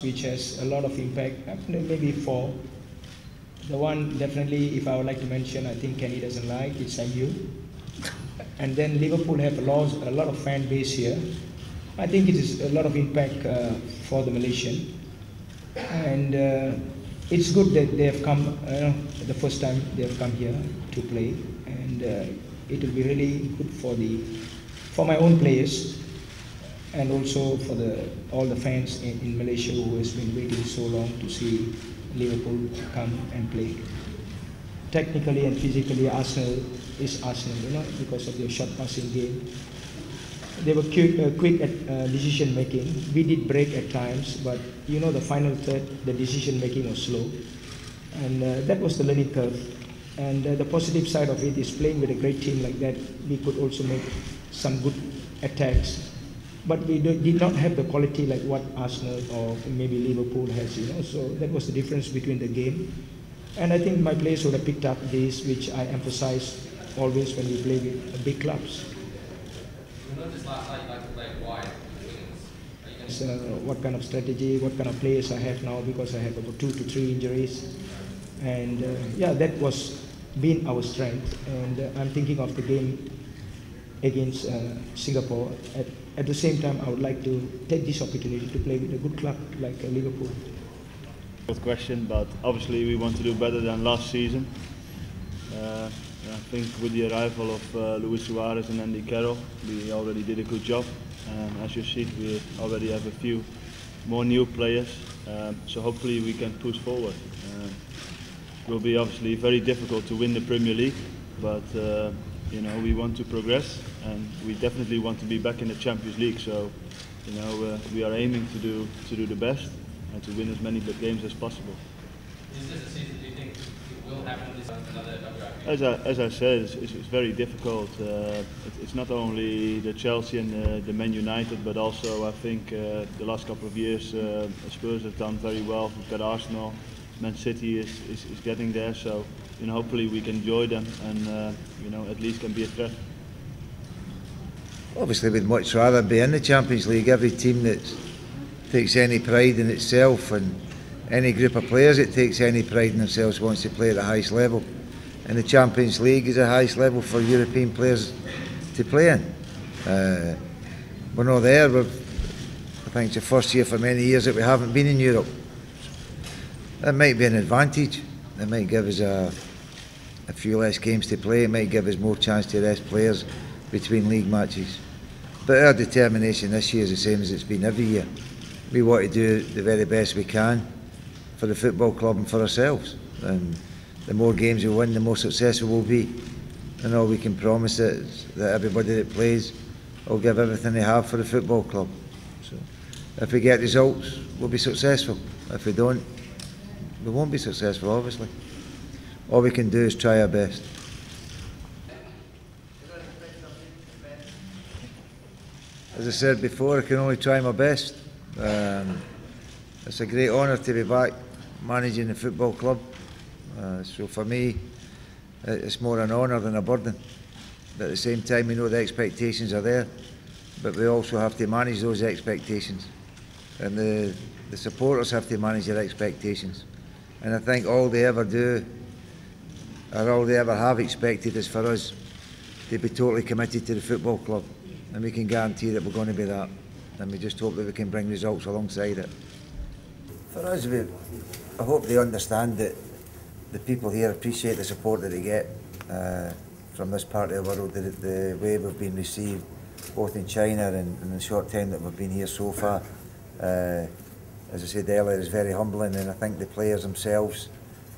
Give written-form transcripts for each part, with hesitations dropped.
which has a lot of impact, maybe four. The one definitely, if I would like to mention, I think Kenny doesn't like, it's MU. And then Liverpool have lost a lot of fan base here. I think it is a lot of impact for the Malaysian. And it's good that they have come, the first time they have come here to play. And it will be really good for my own players, and also for all the fans in Malaysia who has been waiting so long to see Liverpool come and play. Technically and physically, Arsenal is Arsenal, because of their short passing game. They were quick at decision making. We did break at times, but the final third, the decision making was slow, and that was the learning curve. And the positive side of it is playing with a great team like that, we could also make some good attacks. But we did not have the quality like what Arsenal or maybe Liverpool has, so that was the difference between the game. And I think my players would have picked up this, which I emphasize always when we play with big clubs. So what kind of strategy, what kind of players I have now, because I have about 2 to 3 injuries. And that was been our strength. And I'm thinking of the game against Singapore. At the same time, I would like to take this opportunity to play with a good club like Liverpool. Good question, but obviously we want to do better than last season. I think with the arrival of Luis Suarez and Andy Carroll, we already did a good job. As you see, we already have a few more new players, so hopefully we can push forward. It will be obviously very difficult to win the Premier League, but we want to progress, and we definitely want to be back in the Champions League. So, we are aiming to do the best and to win as many games as possible. Is this a season, do you think it will happen this another WRP? As I said, it's very difficult. It's not only the Chelsea and the Man United, but also I think the last couple of years Spurs have done very well. We've got Arsenal, Man City is getting there. So hopefully we can enjoy them and at least can be a threat. Obviously, we'd much rather be in the Champions League. Every team that takes any pride in itself, and any group of players that takes any pride in themselves, wants to play at the highest level. And the Champions League is the highest level for European players to play in. We're not there. I think it's the first year for many years that we haven't been in Europe. That might be an advantage. It might give us a few less games to play. It might give us more chance to rest players between league matches. But our determination this year is the same as it's been every year. We want to do the very best we can for the football club and for ourselves. And the more games we win, the more successful we'll be. And all we can promise is that everybody that plays will give everything they have for the football club. So if we get results, we'll be successful. If we don't, we won't be successful, obviously. All we can do is try our best. As I said before, I can only try my best. It's a great honour to be back managing the football club. So for me, it's more an honour than a burden. But at the same time, we know the expectations are there, but we also have to manage those expectations. And the supporters have to manage their expectations. And I think all they ever do, or all they ever have expected, is for us to be totally committed to the football club. And we can guarantee that we're going to be that. And we just hope that we can bring results alongside it. For us, I hope they understand that the people here appreciate the support that they get from this part of the world, the way we've been received, both in China and in the short time that we've been here so far. As I said earlier, it's very humbling, and I think the players themselves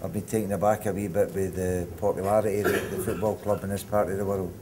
have been taken aback a wee bit with the popularity of the football club in this part of the world.